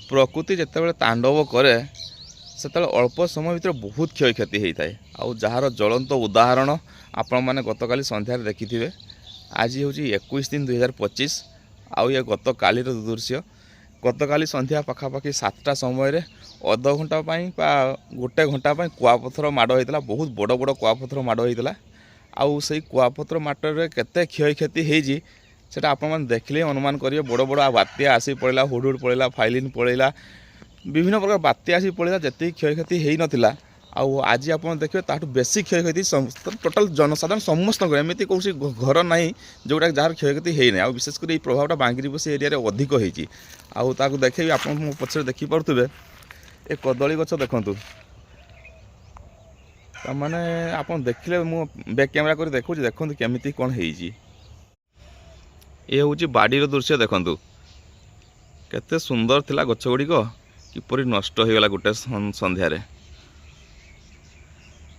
प्रकृति जितेबाला तांडव करे से अल्प समय भितर बहुत क्षय क्षति होता है। आउ जार ज्वलंत उदाहरण आपण मैंने गतकाली संध्यार देखिथे। आज हूँ 21/3/2025 आउ ये गत काली दृश्य। गतकाली संध्या पखापाखि 7टा समय अध घंटा गोटे घंटा कुआपथर माड़ होता, बहुत बड़ बड़ कुआपथर माड़ होता। आउ से कुआपथर माटर केते क्षय क्षति होती सेटा आपण मैंने देखले अनुमान करेंगे। बड़ बड़ बात्या आसी पड़ेगा, हुडहुड पड़ेगा, फाइलिन पड़ेगा, विभिन्न प्रकार बात्या आसी पड़ेगा। जितनी क्षय क्षति हो नाला आज आप देखिए ताठू बेसी क्षय क्षति टोटाल जनसाधारण समस्त एमती कौन घर ना जोटा जार क्षय क्षति होना। आ विशेषकर ये प्रभावटा बांगिरीपोषी एरिया अधिक होती। आपको देखे आप पछे देखिपे ए कदली गछ देखु मैंने आप देखिले मु बैक कैमेरा कर देखो देखो केमिति कौन होती। ये हूँ बाड़ीर दृश्य देखु केते सुंदर थिला गछ गुड़िक किपरि नष्ट हो गला गोटे संध्यारे।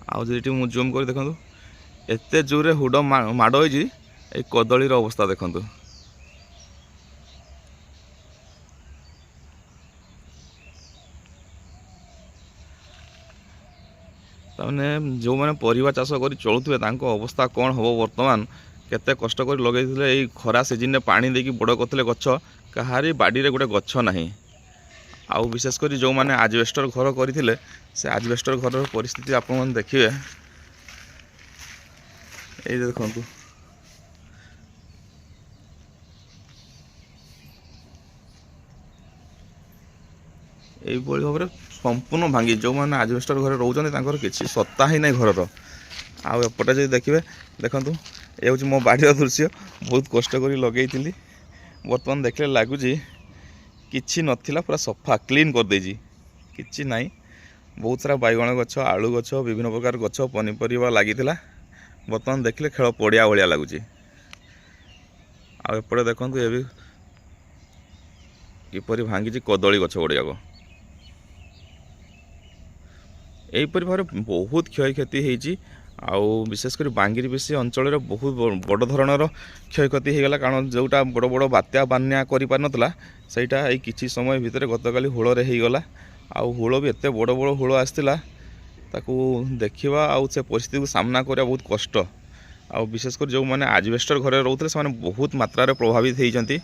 आउटी मु जूम कर देखु एते जोरे हुड माड़ हो कदलीर अवस्था देखु। तमाने जो मैंने परिवा चाष कर चलुवे अवस्था कौन हम वर्तमान केते कष्ट कर लगे खरा सीजन में पानी देकी बड़ करते गछ कहारी बाड़ी रे गोटे गछ नहीं। आउ विशेषकर जो मैंने आजबेस्टर घर करते से आजबेस्टर घर परिस्थिति आप देखिए। ये देखु यही भाव में संपूर्ण भांगी जो मैंने आजबेस्टर घर रोचर किसी सत्ता ही नहीं घर। आउ एपटे जो देखिए देखु ये हूँ मो बाड़ीर दृश्य। बहुत कष्ट कर लगे बर्तमान देखले लगुच किसी नथिला पूरा सफा क्लीन कर देजी किसी नाई। बहुत सारा बैगण गछ, आलू गछ, विभिन्न प्रकार गछ पनीपरिया लगी बर्तमान देखले खेल पड़िया भाया लगुच। आउे देखु ये भी किपरि भांगी कदली गछ गुड़िया यहीपरि भाव बहुत क्षय क्षति होती। आउ विशेषकर बांगिरीपोषी अंचल बहुत बड़ धरणर क्षय क्षति होगला कारण जोटा बड़ बड़ बात्या बान्या कर पारना सहीटा ये किसी समय भितर गतकाली हुलरे होगला। आउ हुल भी एत बड़ बड़ हुल आसाला ताकू देखा आउ से परिस्थिति को सामना करा बहुत कष्ट। आउ विशेषकर जो मैंने आजबेस्टर घर रोते से बहुत मात्रा प्रभावित होती।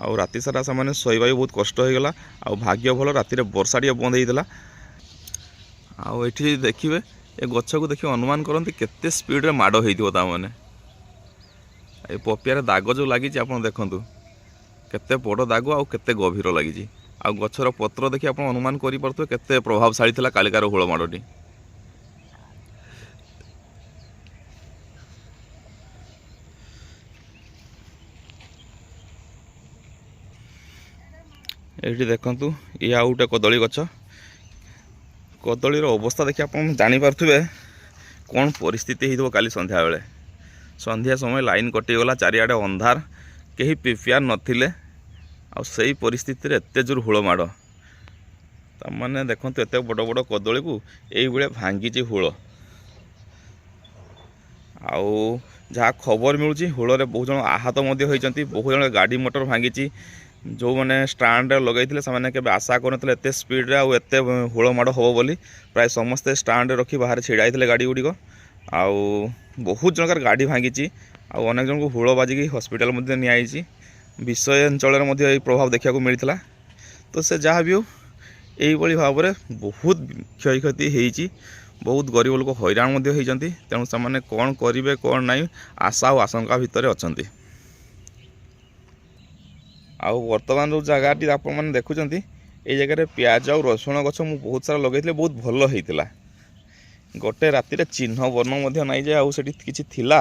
आउ राति सारा से शोवा भी बहुत कष्ट होगला। आउ भाग्य भल राति वर्षा टे बंद होता। आउ ये देखिए ये गछ को देखिए अनुमान करते केते स्पीड रे माड़ होता मैंने ये पपियार दाग जो लगी आप देखु केते बड़ दाग आउ केते गभीर लगी। आ गछर पत्र देखिए आप अनुमान कर पारे केते प्रभावशाली था कालिकार हुल माड़ी। ये देखु ये आउ गोटे कदली गछ कदलीर अवस्था देखिए आप जानीपे कौन परिस्थिति हो काली संध्या बेले। संध्या समय लाइन कटिगला चारिआडे अंधार कहीं प्रिपेयर नथिले आ सही परिस्थिति एत जोर हुल माड़ तमाने देखो एत बड़ बड़ कदली को यही भांगी हुल। आउ जहाँ खबर मिलूँ हुल बहुत जन आहत होती, बहुत जन गाड़ी मोटर भांगी। जो मैंने स्टाण्ड लगे के आशा करते एत स्पीड आउ एत हुल माड़ हम बोली प्राय समस्ते स्टाण्ड रखी बाहर छिड़ा गाड़ी गुड़िक। आउ बहुत जनकर गाड़ी भांगी आउ अनेक जन को हुल बाजिकी हॉस्पिटल नि विषय अंचल प्रभाव देखा मिलता। तो से जहाँ भी हो यही भाव में बहुत क्षय क्षति होती। बहुत गरीब लोक हैरान होती। तेणु से कौन करेंगे कौन ना आशा और आशंका भितर अच्छा। आउ वर्तमान जो जगह आप देखुं ये जगह प्याज और रसुण गछ मु बहुत सारा लगे बहुत भल होता। गोटे रातिर चिन्ह वर्ण नाई जे आउ सेठी किछि थिला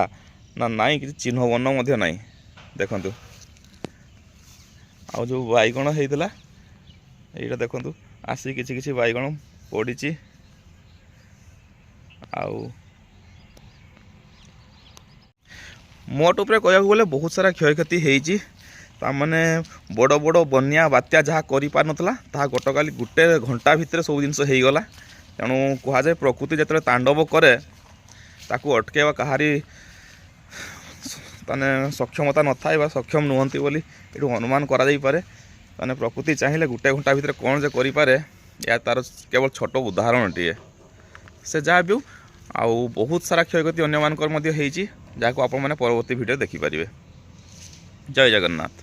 ना नाई किछि चिन्ह वर्ण नाई देखु। आउ जो बैगण होता ये देखु आसी किछि किछि बैगण पड़ी। आउ मोट उपरे कहया गले बहुत सारा क्षय क्षति होती। ताने बड़ बड़ बन्या बात्या जहाँ कर पारना ता गतकाली गोटे घंटा भितर सब जिन होगला। तेणु कहुए प्रकृति जिते तांडव करे ताकू अटकेवा कहारी ताने सक्षमता न था सक्षम नुहति बोली ये अनुमान करा जाई पारे। ମାନେ ପ୍ରକୃତି ଚାହିଁଲେ ଗୋଟେ ଘଣ୍ଟା ଭିତରେ କ'ଣ ଯେ କରିପାରେ ଏହା ତା'ର କେବଳ ଛୋଟ ଉଦାହରଣଟିଏ। ସେ ଯାହା ବି ହେଉ ଆଉ ବହୁତ ସାରା କ୍ଷୟକ୍ଷତି ଅନ୍ୟମାନଙ୍କର ମଧ୍ୟ ହେଇଛି, ଯାହାକୁ ଆପଣମାନେ ପରବର୍ତ୍ତୀ ଭିଡ଼ିଓ ଦେଖିପାରିବେ। ଜୟ ଜଗନ୍ନାଥ।